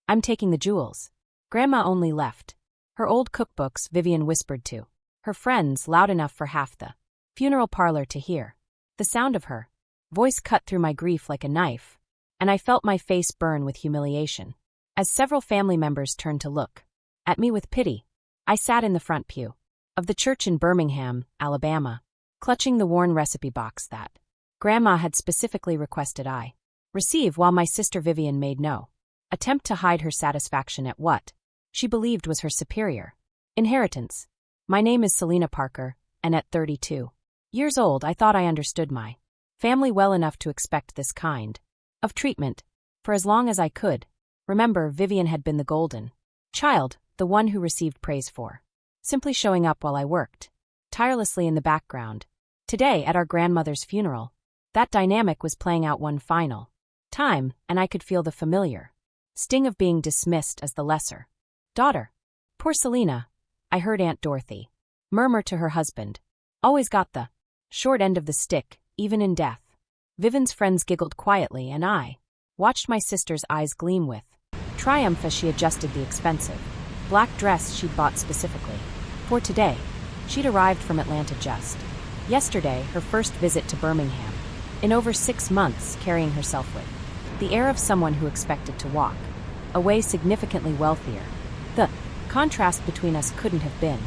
I'm taking the jewels. Grandma only left her old cookbooks, Vivian whispered to her friends, loud enough for half the funeral parlor to hear. The sound of her voice cut through my grief like a knife, and I felt my face burn with humiliation. As several family members turned to look at me with pity, I sat in the front pew of the church in Birmingham, Alabama, clutching the worn recipe box that Grandma had specifically requested I receive, while my sister Vivian made no attempt to hide her satisfaction at what she believed was her superior inheritance. My name is Selena Parker, and at 32 years old I thought I understood my family well enough to expect this kind of treatment. For as long as I could remember, Vivian had been the golden child, the one who received praise for simply showing up while I worked tirelessly in the background. Today, at our grandmother's funeral, that dynamic was playing out one final time, and I could feel the familiar sting of being dismissed as the lesser daughter. Poor Selena, I heard Aunt Dorothy murmur to her husband. Always got the short end of the stick, even in death. Vivian's friends giggled quietly, and I watched my sister's eyes gleam with triumph as she adjusted the expensive black dress she'd bought specifically for today. She'd arrived from Atlanta just yesterday, her first visit to Birmingham in over 6 months, carrying herself with the air of someone who expected to walk away significantly wealthier. The contrast between us couldn't have been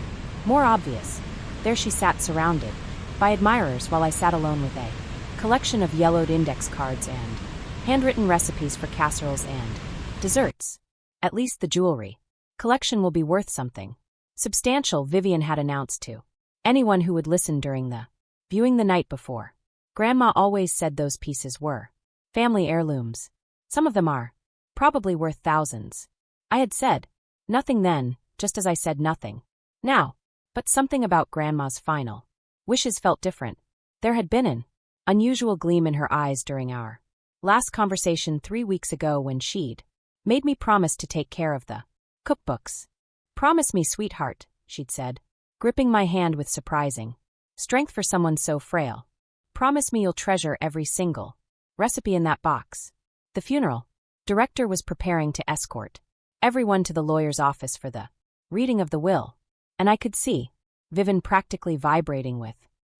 more obvious. There she sat, surrounded by admirers, while I sat alone with a collection of yellowed index cards and handwritten recipes for casseroles and desserts. At least the jewelry collection will be worth something substantial, Vivian had announced to anyone who would listen during the viewing the night before. Grandma always said those pieces were family heirlooms. Some of them are probably worth thousands. I had said nothing then, just as I said nothing now. But something about Grandma's final wishes felt different. There had been an unusual gleam in her eyes during our last conversation 3 weeks ago, when she'd made me promise to take care of the cookbooks. Promise me, sweetheart, she'd said, gripping my hand with surprising strength for someone so frail. Promise me you'll treasure every single recipe in that box. The funeral director was preparing to escort everyone to the lawyer's office for the reading of the will, and I could see Vivian practically vibrating with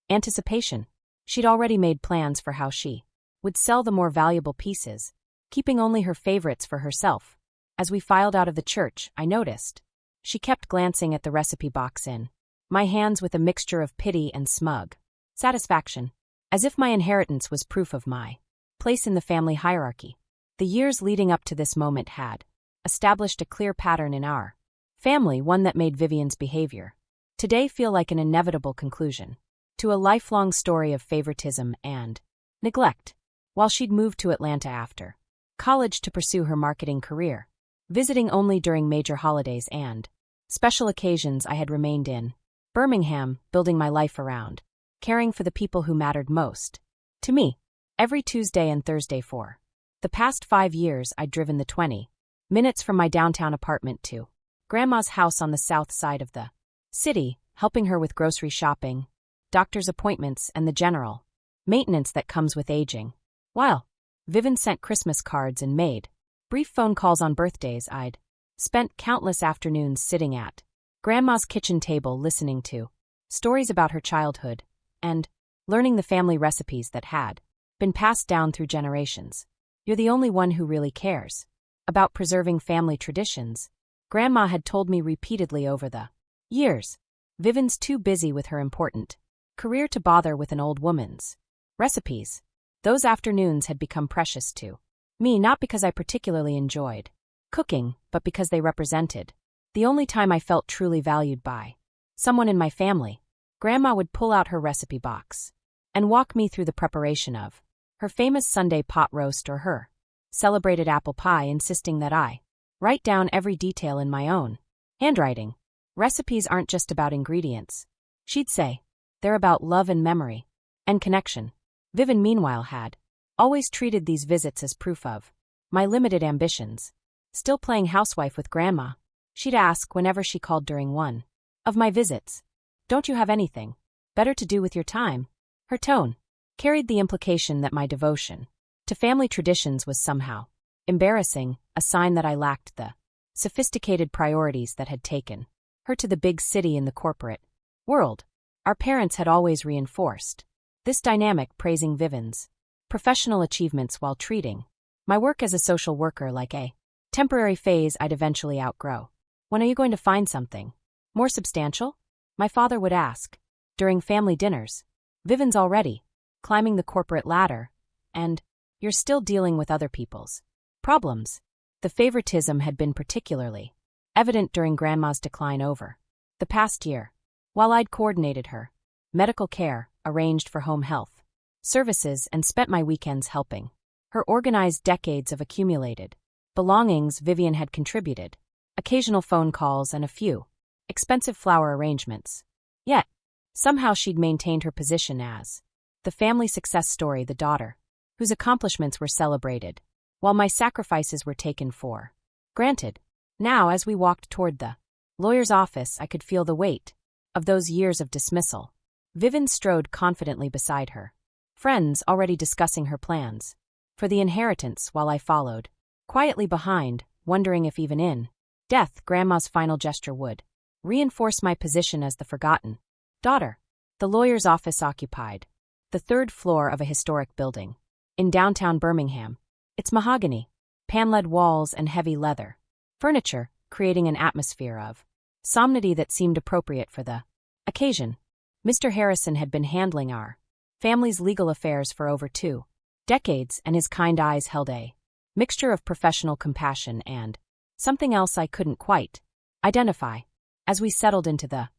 anticipation. She'd already made plans for how she would sell the more valuable pieces, keeping only her favorites for herself. As we filed out of the church, I noticed she kept glancing at the recipe box in my hands with a mixture of pity and smug satisfaction, as if my inheritance was proof of my place in the family hierarchy. The years leading up to this moment had established a clear pattern in our family, one that made Vivian's behavior today feel like an inevitable conclusion to a lifelong story of favoritism and neglect. While she'd moved to Atlanta after college to pursue her marketing career, visiting only during major holidays and special occasions, I had remained in Birmingham, building my life around caring for the people who mattered most to me. Every Tuesday and Thursday for the past 5 years, I'd driven the 20 minutes from my downtown apartment to Grandma's house on the south side of the city, helping her with grocery shopping, doctor's appointments, and the general maintenance that comes with aging. While Vivian sent Christmas cards and made brief phone calls on birthdays, I'd spent countless afternoons sitting at Grandma's kitchen table, listening to stories about her childhood and learning the family recipes that had been passed down through generations. You're the only one who really cares about preserving family traditions, Grandma had told me repeatedly over the years. Vivian's too busy with her important career to bother with an old woman's recipes. Those afternoons had become precious to me, not because I particularly enjoyed cooking, but because they represented the only time I felt truly valued by someone in my family. Grandma would pull out her recipe box and walk me through the preparation of her famous Sunday pot roast or her celebrated apple pie, insisting that I write down every detail in my own handwriting. Recipes aren't just about ingredients, she'd say. They're about love and memory and connection. Vivian, meanwhile, had always treated these visits as proof of my limited ambitions. Still playing housewife with Grandma, she'd ask whenever she called during one of my visits, "Don't you have anything better to do with your time?" Her tone carried the implication that my devotion to family traditions was somehow Embarrassing, a sign that I lacked the sophisticated priorities that had taken her to the big city in the corporate world. Our parents had always reinforced this dynamic, praising Vivian's professional achievements while treating my work as a social worker like a temporary phase I'd eventually outgrow. When are you going to find something more substantial? My father would ask during family dinners. Vivian's already climbing the corporate ladder, and you're still dealing with other people's problems. The favoritism had been particularly evident during Grandma's decline over the past year. While I'd coordinated her medical care, arranged for home health services, and spent my weekends helping her organize decades of accumulated belongings, Vivian had contributed occasional phone calls and a few expensive flower arrangements. Yet, somehow she'd maintained her position as the family success story, the daughter whose accomplishments were celebrated, while my sacrifices were taken for granted. Now, as we walked toward the lawyer's office, I could feel the weight of those years of dismissal. Vivian strode confidently beside her friends, already discussing her plans for the inheritance, while I followed quietly behind, wondering if even in death Grandma's final gesture would reinforce my position as the forgotten daughter. The lawyer's office occupied the third floor of a historic building in downtown Birmingham, its mahogany, paneled walls, and heavy leather furniture creating an atmosphere of solemnity that seemed appropriate for the occasion. Mr. Harrison had been handling our family's legal affairs for over 2 decades, and his kind eyes held a mixture of professional compassion and something else I couldn't quite identify. As we settled into the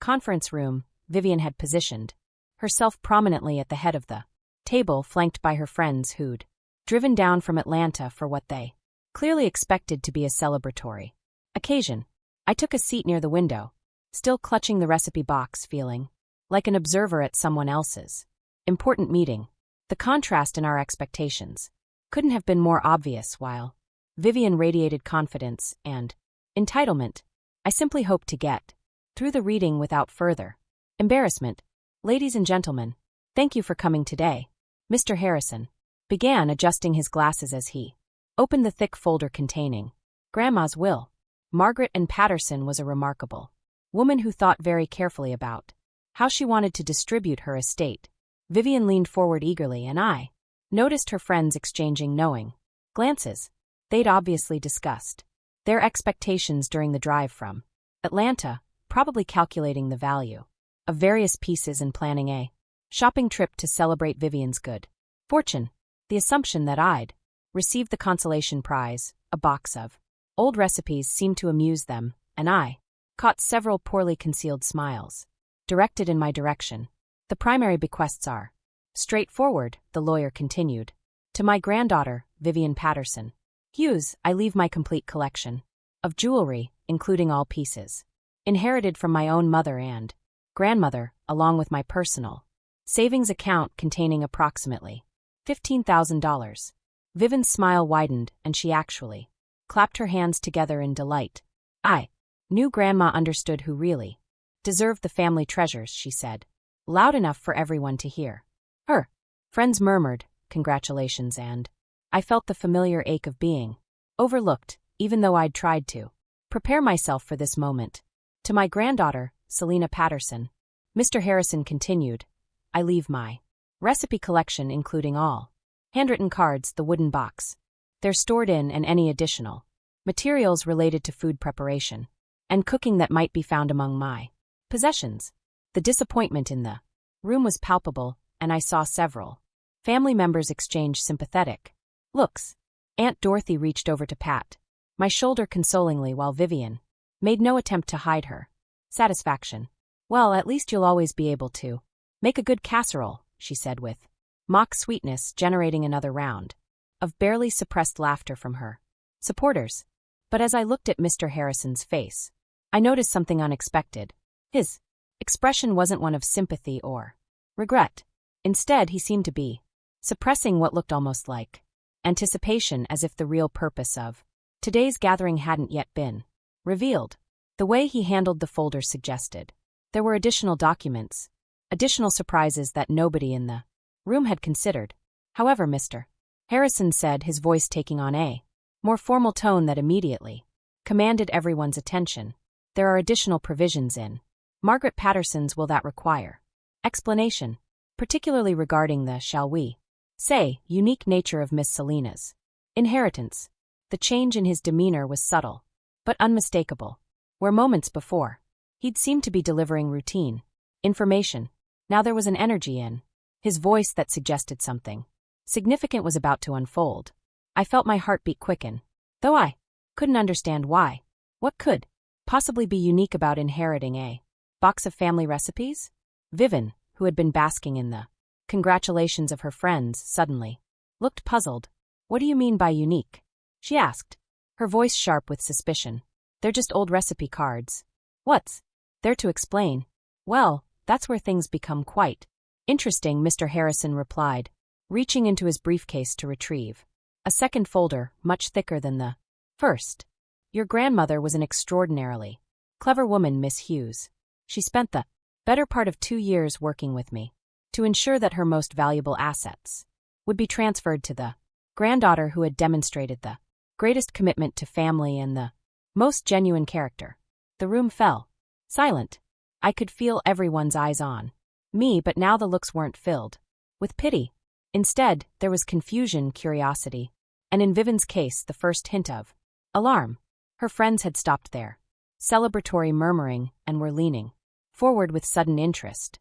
conference room, Vivian had positioned herself prominently at the head of the table, flanked by her friends who'd driven down from Atlanta for what they clearly expected to be a celebratory occasion. I took a seat near the window, still clutching the recipe box, feeling like an observer at someone else's important meeting. The contrast in our expectations couldn't have been more obvious. While Vivian radiated confidence and entitlement, I simply hoped to get through the reading without further embarrassment. Ladies and gentlemen, thank you for coming today. Mr. Harrison began, adjusting his glasses as he opened the thick folder containing Grandma's will. Margaret Ann Patterson was a remarkable woman who thought very carefully about how she wanted to distribute her estate. Vivian leaned forward eagerly, and I noticed her friends exchanging knowing glances. They'd obviously discussed their expectations during the drive from Atlanta, probably calculating the value of various pieces and planning a shopping trip to celebrate Vivian's good fortune. The assumption that I'd received the consolation prize, a box of old recipes, seemed to amuse them, and I caught several poorly concealed smiles directed in my direction. The primary bequests are straightforward, the lawyer continued. To my granddaughter, Vivian Patterson Hughes, I leave my complete collection of jewelry, including all pieces inherited from my own mother and grandmother, along with my personal savings account containing approximately $15,000. Vivian's smile widened, and she actually clapped her hands together in delight. I knew Grandma understood who really deserved the family treasures, she said, loud enough for everyone to hear. Her friends murmured congratulations, and I felt the familiar ache of being overlooked, even though I'd tried to prepare myself for this moment. To my granddaughter, Selena Patterson, Mr. Harrison continued, I leave my recipe collection, including all handwritten cards, the wooden box they're stored in, and any additional materials related to food preparation and cooking that might be found among my possessions. The disappointment in the room was palpable, and I saw several family members exchange sympathetic looks. Aunt Dorothy reached over to pat my shoulder consolingly, while Vivian made no attempt to hide her satisfaction. Well, at least you'll always be able to make a good casserole, she said with mock sweetness, generating another round of barely suppressed laughter from her supporters. But as I looked at Mr. Harrison's face, I noticed something unexpected. His expression wasn't one of sympathy or regret. Instead, he seemed to be suppressing what looked almost like anticipation, as if the real purpose of today's gathering hadn't yet been revealed. The way he handled the folder suggested there were additional documents, additional surprises that nobody in the room had considered. However, Mr. Harrison said, his voice taking on a more formal tone that immediately commanded everyone's attention. There are additional provisions in Margaret Patterson's will that require explanation, particularly regarding the, shall we say, unique nature of Miss Selena's inheritance. The change in his demeanor was subtle, but unmistakable. Where moments before, he'd seemed to be delivering routine information, now there was an energy in his voice that suggested something significant was about to unfold. I felt my heartbeat quicken, though I couldn't understand why. What could possibly be unique about inheriting a box of family recipes? Vivian, who had been basking in the congratulations of her friends, suddenly looked puzzled. What do you mean by unique? She asked, her voice sharp with suspicion. They're just old recipe cards. What's there to explain? Well, that's where things become quite interesting, Mr. Harrison replied, reaching into his briefcase to retrieve a second folder, much thicker than the first. Your grandmother was an extraordinarily clever woman, Miss Hughes. She spent the better part of 2 years working with me to ensure that her most valuable assets would be transferred to the granddaughter who had demonstrated the greatest commitment to family and the most genuine character. The room fell silent. I could feel everyone's eyes on me, but now the looks weren't filled with pity. Instead, there was confusion, curiosity, and in Vivian's case, the first hint of alarm. Her friends had stopped their celebratory murmuring and were leaning forward with sudden interest.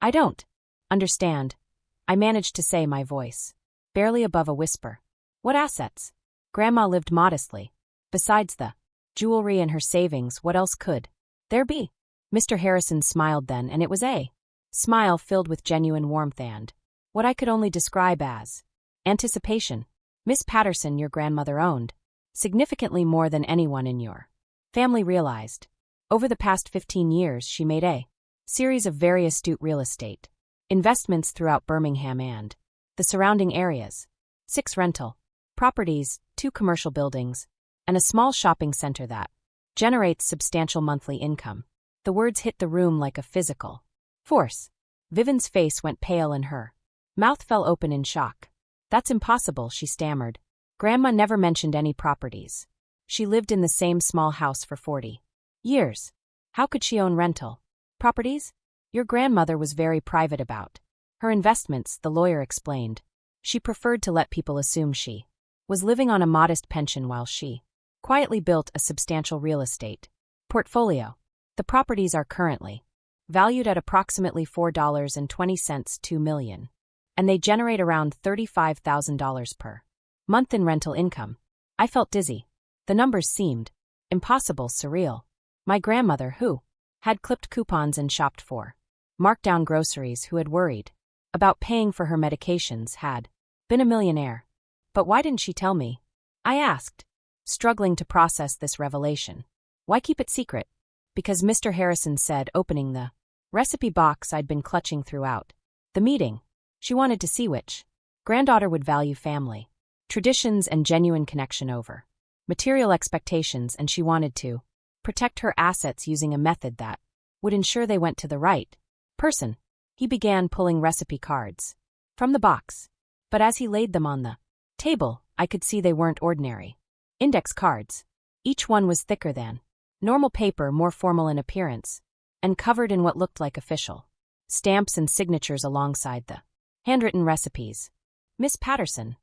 I don't understand, I managed to say, my voice barely above a whisper. What assets? Grandma lived modestly. Besides the jewelry and her savings, what else could there be? Mr. Harrison smiled then, and it was a smile filled with genuine warmth and what I could only describe as anticipation. Miss Patterson, your grandmother owned significantly more than anyone in your family realized. Over the past 15 years, she made a series of very astute real estate investments throughout Birmingham and the surrounding areas. 6 rental properties, 2 commercial buildings, and a small shopping center that generates substantial monthly income. The words hit the room like a physical force. Vivian's face went pale and her mouth fell open in shock. That's impossible, she stammered. Grandma never mentioned any properties. She lived in the same small house for 40 years. How could she own rental properties? Your grandmother was very private about her investments, the lawyer explained. She preferred to let people assume she was living on a modest pension while she quietly built a substantial real estate portfolio. The properties are currently valued at approximately $4.20 $2 million, and they generate around $35,000 per month in rental income. I felt dizzy. The numbers seemed impossible, surreal. My grandmother, who had clipped coupons and shopped for markdown groceries, who had worried about paying for her medications, had been a millionaire. But why didn't she tell me? I asked, struggling to process this revelation. Why keep it secret? Because Mr. Harrison said, opening the recipe box I'd been clutching throughout the meeting. She wanted to see which granddaughter would value family traditions and genuine connection over material expectations, and she wanted to protect her assets using a method that would ensure they went to the right person. He began pulling recipe cards from the box, but as he laid them on the table, I could see they weren't ordinary index cards. Each one was thicker than normal paper, more formal in appearance, and covered in what looked like official stamps and signatures alongside the handwritten recipes. Miss Patterson,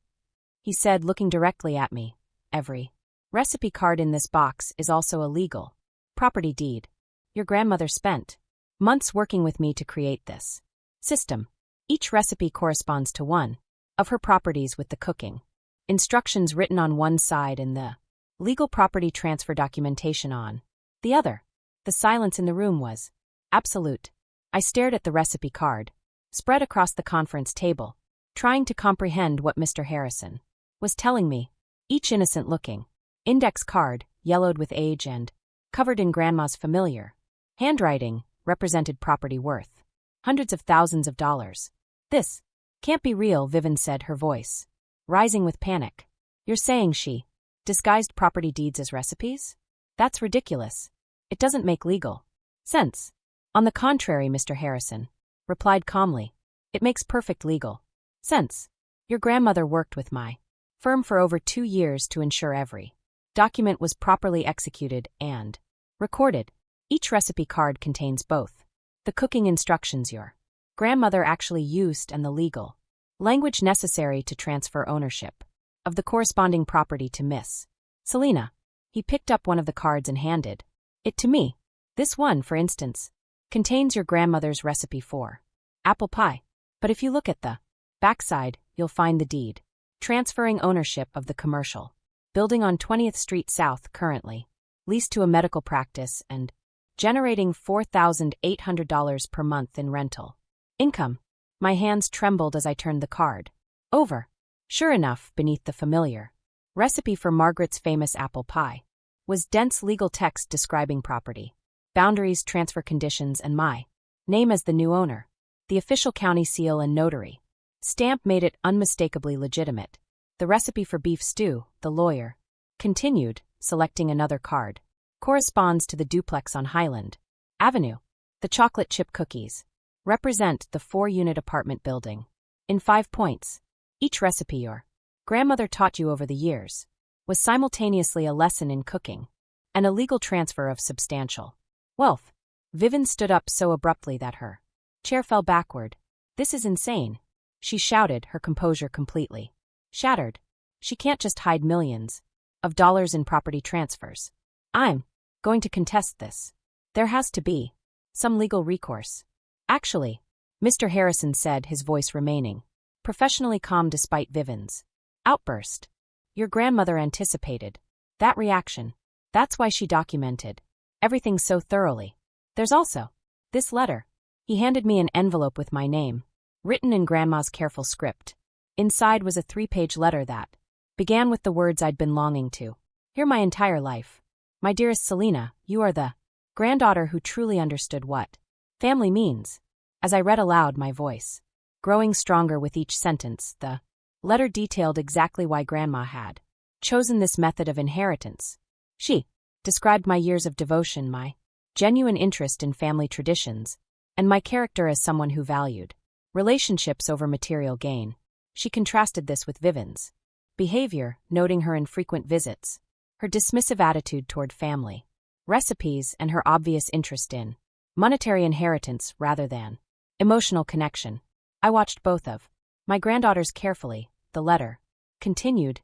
he said, looking directly at me, every recipe card in this box is also a legal property deed. Your grandmother spent months working with me to create this system. Each recipe corresponds to one of her properties, with the cooking instructions written on one side and the legal property transfer documentation on the other. The silence in the room was absolute. I stared at the recipe card, spread across the conference table, trying to comprehend what Mr. Harrison was telling me. Each innocent-looking index card, yellowed with age and covered in Grandma's familiar handwriting, represented property worth hundreds of thousands of dollars. This can't be real, Vivian said, her voice rising with panic. You're saying she disguised property deeds as recipes? That's ridiculous. It doesn't make legal sense. On the contrary, Mr. Harrison replied calmly, it makes perfect legal sense. Your grandmother worked with my firm for over 2 years to ensure every document was properly executed and recorded. Each recipe card contains both the cooking instructions your grandmother actually used and the legal language necessary to transfer ownership of the corresponding property to Miss Selina. He picked up one of the cards and handed it to me. This one, for instance, contains your grandmother's recipe for apple pie. But if you look at the backside, you'll find the deed transferring ownership of the commercial building on 20th Street South, currently leased to a medical practice and generating $4,800 per month in rental income. My hands trembled as I turned the card over. Sure enough, beneath the familiar recipe for Margaret's famous apple pie was dense legal text describing property boundaries, transfer conditions, and my name as the new owner. The official county seal and notary stamp made it unmistakably legitimate. The recipe for beef stew, the lawyer continued, selecting another card, corresponds to the duplex on Highland Avenue. The chocolate chip cookies represent the 4-unit apartment building. In 5 points, each recipe your grandmother taught you over the years was simultaneously a lesson in cooking and a legal transfer of substantial wealth. Vivian stood up so abruptly that her chair fell backward. This is insane, she shouted, her composure completely shattered. She can't just hide millions of dollars in property transfers. I'm going to contest this. There has to be some legal recourse. Actually, Mr. Harrison said, his voice remaining professionally calm despite Vivian's outburst. Your grandmother anticipated that reaction. That's why she documented everything so thoroughly. There's also this letter. He handed me an envelope with my name, written in Grandma's careful script. Inside was a 3-page letter that began with the words I'd been longing to hear my entire life. My dearest Selina, you are the granddaughter who truly understood what family means. As I read aloud, my voice growing stronger with each sentence, the letter detailed exactly why Grandma had chosen this method of inheritance. She described my years of devotion, my genuine interest in family traditions, and my character as someone who valued relationships over material gain. She contrasted this with Vivian's behavior, noting her infrequent visits, her dismissive attitude toward family recipes, and her obvious interest in monetary inheritance rather than emotional connection. I watched both of my granddaughters carefully. The letter continued,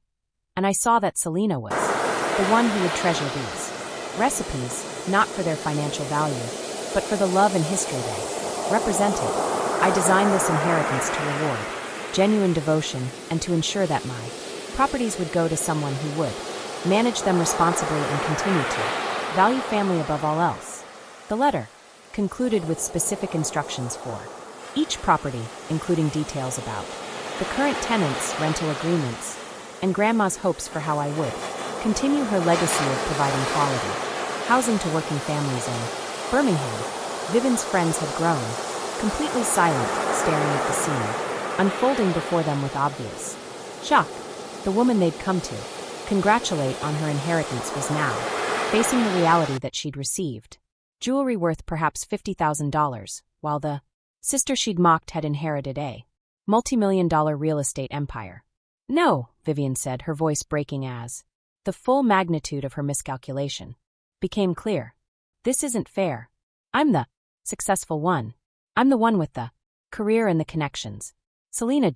and I saw that Selina was the one who would treasure these recipes, not for their financial value, but for the love and history they represented. I designed this inheritance to reward genuine devotion and to ensure that my properties would go to someone who would manage them responsibly and continue to value family above all else. The letter concluded with specific instructions for each property, including details about the current tenants, rental agreements, and Grandma's hopes for how I would continue her legacy of providing quality housing to working families in Birmingham. Vivian's friends had grown completely silent, staring at the scene unfolding before them with obvious shock. The woman they'd come to congratulate on her inheritance was now facing the reality that she'd received jewelry worth perhaps $50,000, while the sister she'd mocked had inherited a multi-million-dollar real estate empire. No, Vivian said, her voice breaking as the full magnitude of her miscalculation became clear. This isn't fair. I'm the successful one. I'm the one with the career and the connections. Selina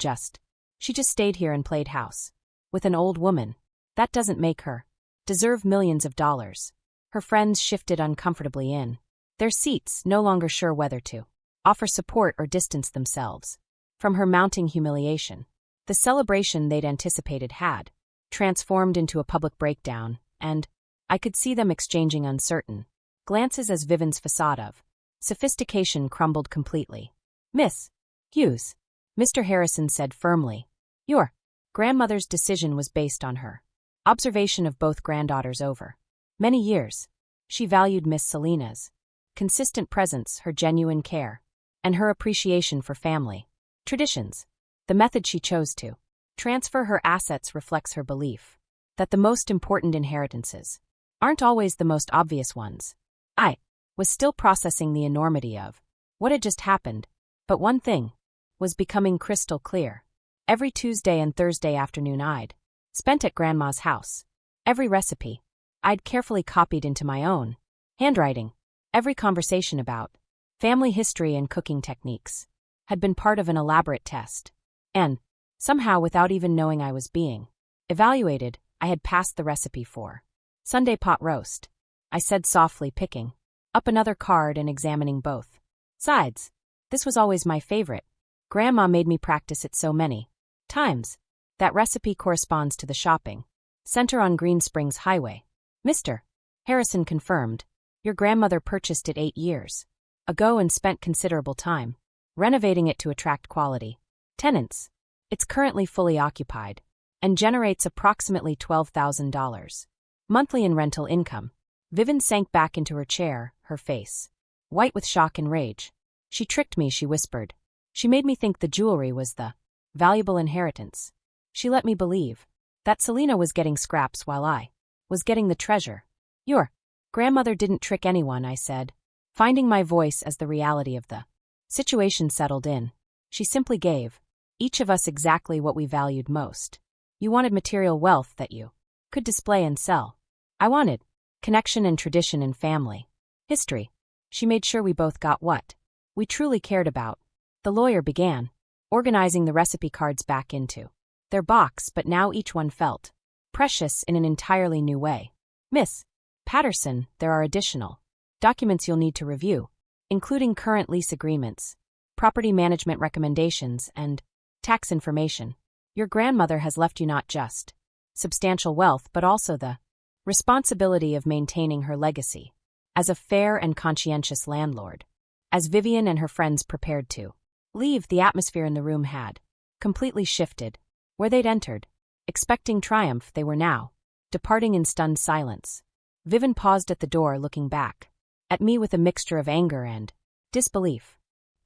she just stayed here and played house with an old woman. That doesn't make her deserve millions of dollars. Her friends shifted uncomfortably in their seats, no longer sure whether to offer support or distance themselves from her mounting humiliation. The celebration they'd anticipated had transformed into a public breakdown, and I could see them exchanging uncertain glances as Vivian's facade of sophistication crumbled completely. Miss Hughes, Mr. Harrison said firmly, your grandmother's decision was based on her observation of both granddaughters over many years. She valued Miss Selina's consistent presence, her genuine care, and her appreciation for family traditions. The method she chose to transfer her assets reflects her belief that the most important inheritances aren't always the most obvious ones. I was still processing the enormity of what had just happened, but one thing was becoming crystal clear. Every Tuesday and Thursday afternoon I'd spent at Grandma's house. Every recipe I'd carefully copied into my own handwriting. Every conversation about family history and cooking techniques had been part of an elaborate test. And, somehow without even knowing I was being evaluated, I had passed the recipe for Sunday pot roast. I said softly, picking up another card and examining both sides. This was always my favorite. Grandma made me practice it so many times. That recipe corresponds to the shopping center on Green Springs Highway. Mr. Harrison confirmed. Your grandmother purchased it 8 years ago and spent considerable time renovating it to attract quality tenants. It's currently fully occupied and generates approximately $12,000 monthly in rental income. Vivian sank back into her chair, her face white with shock and rage. She tricked me, she whispered. She made me think the jewelry was the valuable inheritance. She let me believe that Selena was getting scraps while I was getting the treasure. Your grandmother didn't trick anyone, I said, finding my voice as the reality of the situation settled in. She simply gave each of us exactly what we valued most. You wanted material wealth that you could display and sell. I wanted connection and tradition and family history. She made sure we both got what we truly cared about. The lawyer began organizing the recipe cards back into their box, but now each one felt precious in an entirely new way. Miss Patterson, there are additional documents you'll need to review, including current lease agreements, property management recommendations, and tax information. Your grandmother has left you not just substantial wealth, but also the responsibility of maintaining her legacy as a fair and conscientious landlord. As Vivian and her friends prepared to leave, the atmosphere in the room had completely shifted. Where they'd entered, expecting triumph, they were now departing in stunned silence. Vivian paused at the door, looking back at me with a mixture of anger and disbelief.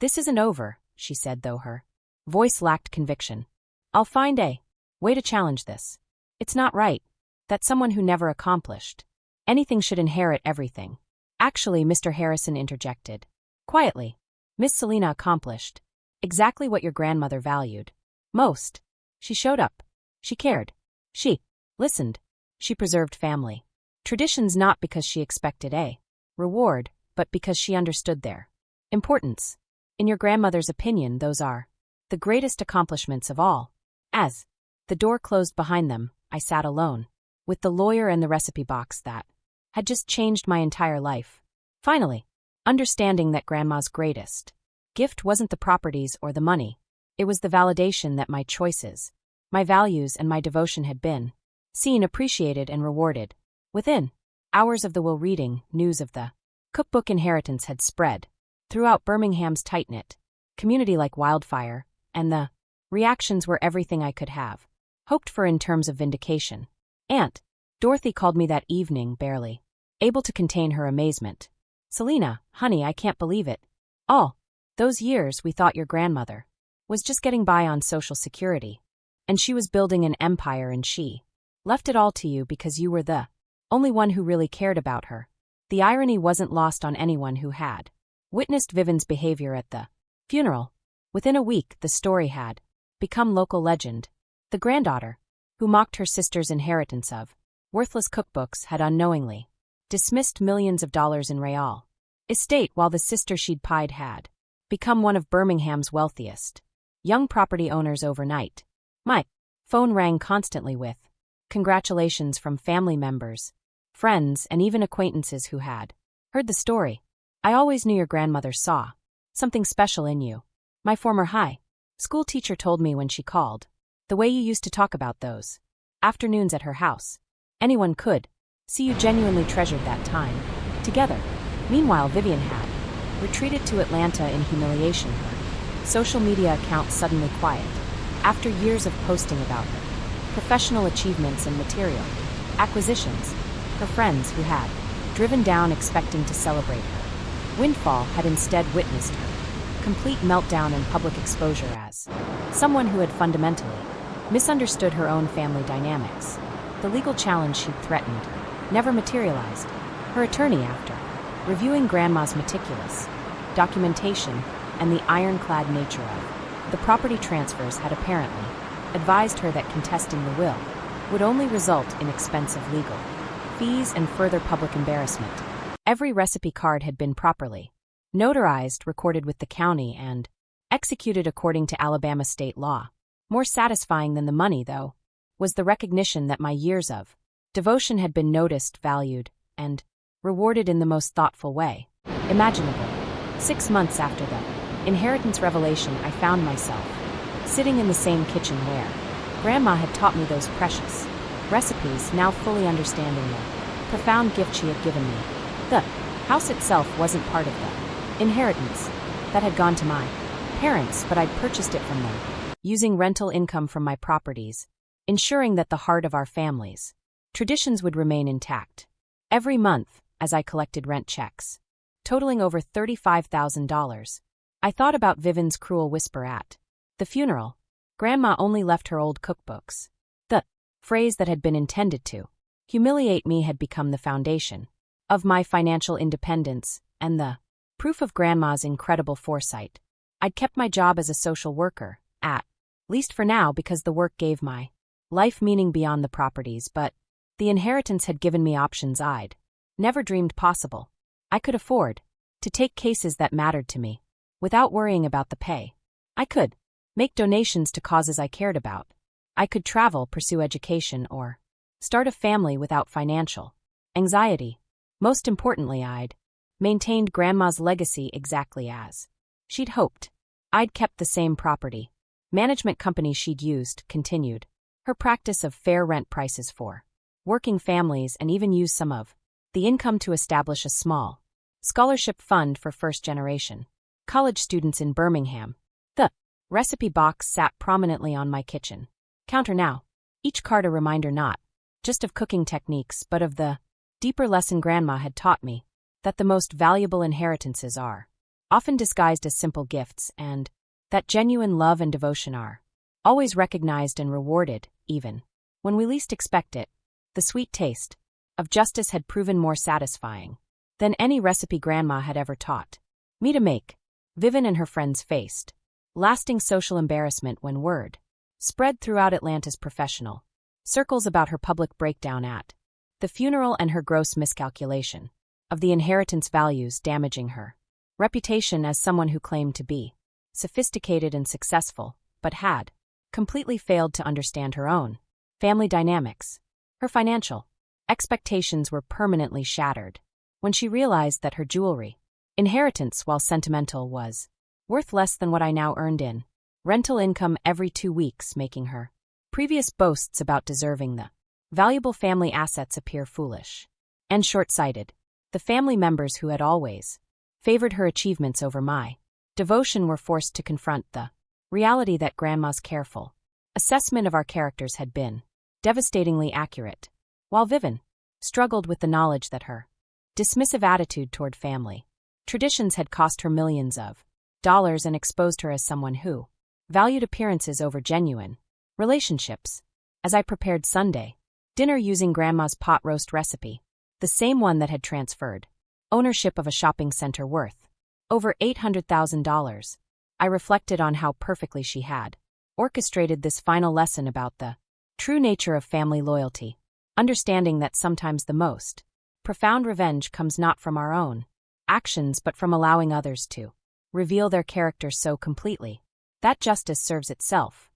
This isn't over, she said, though her voice lacked conviction. I'll find a way to challenge this. It's not right that someone who never accomplished anything should inherit everything. Actually, Mr. Harrison interjected quietly, Miss Selena accomplished exactly what your grandmother valued most. She showed up. She cared. She listened. She preserved family traditions, not because she expected a reward, but because she understood their importance. In your grandmother's opinion, those are the greatest accomplishments of all. As the door closed behind them, I sat alone with the lawyer and the recipe box that had just changed my entire life. Finally, understanding that Grandma's greatest gift wasn't the properties or the money. It was the validation that my choices, my values, and my devotion had been seen, appreciated, and rewarded. Within hours of the will, reading news of the cookbook inheritance had spread throughout Birmingham's tight-knit community like wildfire, and the reactions were everything I could have hoped for in terms of vindication. Aunt Dorothy called me that evening, barely able to contain her amazement. Selena, honey, I can't believe it. All those years we thought your grandmother was just getting by on Social Security, and she was building an empire, and she left it all to you because you were the only one who really cared about her. The irony wasn't lost on anyone who had witnessed Vivian's behavior at the funeral. Within a week, the story had become local legend. The granddaughter, who mocked her sister's inheritance of worthless cookbooks, had unknowingly dismissed millions of dollars in real estate, while the sister she'd pied had become one of Birmingham's wealthiest young property owners overnight. My phone rang constantly with congratulations from family members, friends, and even acquaintances who had heard the story. I always knew your grandmother saw something special in you. My former high school teacher told me when she called. The way you used to talk about those afternoons at her house. Anyone could see you genuinely treasured that time together. Meanwhile, Vivian had retreated to Atlanta in humiliation. Her social media account suddenly quiet after years of posting about her professional achievements and material acquisitions. Her friends, who had driven down expecting to celebrate her windfall, had instead witnessed her complete meltdown and public exposure as someone who had fundamentally misunderstood her own family dynamics. The legal challenge she'd threatened never materialized. Her attorney, after reviewing Grandma's meticulous documentation and the ironclad nature of the property transfers, had apparently advised her that contesting the will would only result in expensive legal fees and further public embarrassment. Every recipe card had been properly notarized, recorded with the county, and executed according to Alabama state law. More satisfying than the money, though, was the recognition that my years of devotion had been noticed, valued, and rewarded in the most thoughtful way imaginable. 6 months after the inheritance revelation, I found myself sitting in the same kitchen where Grandma had taught me those precious recipes, now fully understanding the profound gift she had given me. The house itself wasn't part of the inheritance that had gone to my parents, but I'd purchased it from them, using rental income from my properties, ensuring that the heart of our family's traditions would remain intact. Every month, as I collected rent checks, totaling over $35,000, I thought about Vivian's cruel whisper at the funeral. Grandma only left her old cookbooks. The phrase that had been intended to humiliate me had become the foundation of my financial independence and the proof of Grandma's incredible foresight. I'd kept my job as a social worker, at least for now, because the work gave my life meaning beyond the properties, but the inheritance had given me options I'd never dreamed possible. I could afford to take cases that mattered to me without worrying about the pay. I could make donations to causes I cared about. I could travel, pursue education, or start a family without financial anxiety. Most importantly, I'd maintained Grandma's legacy exactly as she'd hoped. I'd kept the same property management company she'd used, continued her practice of fair rent prices for working families, and even used some of the income to establish a small scholarship fund for first-generation college students in Birmingham. The recipe box sat prominently on my kitchen counter now, each card a reminder not just of cooking techniques, but of the deeper lesson Grandma had taught me, that the most valuable inheritances are often disguised as simple gifts, and that genuine love and devotion are always recognized and rewarded, even when we least expect it. The sweet taste of justice had proven more satisfying than any recipe Grandma had ever taught me to make. Vivian and her friends faced lasting social embarrassment when word spread throughout Atlanta's professional circles about her public breakdown at the funeral and her gross miscalculation of the inheritance values, damaging her reputation as someone who claimed to be sophisticated and successful, but had completely failed to understand her own family dynamics. Her financial expectations were permanently shattered when she realized that her jewelry inheritance, while sentimental, was worth less than what I now earned in rental income every 2 weeks, making her previous boasts about deserving the valuable family assets appear foolish and short-sighted. The family members who had always favored her achievements over my devotion were forced to confront the reality that Grandma's careful assessment of our characters had been devastatingly accurate, while Vivian struggled with the knowledge that her dismissive attitude toward family traditions had cost her millions of dollars and exposed her as someone who valued appearances over genuine relationships. As I prepared Sunday dinner using Grandma's pot roast recipe, the same one that had transferred ownership of a shopping center worth over $800,000, I reflected on how perfectly she had orchestrated this final lesson about the true nature of family loyalty, understanding that sometimes the most profound revenge comes not from our own actions but from allowing others to reveal their character so completely that justice serves itself.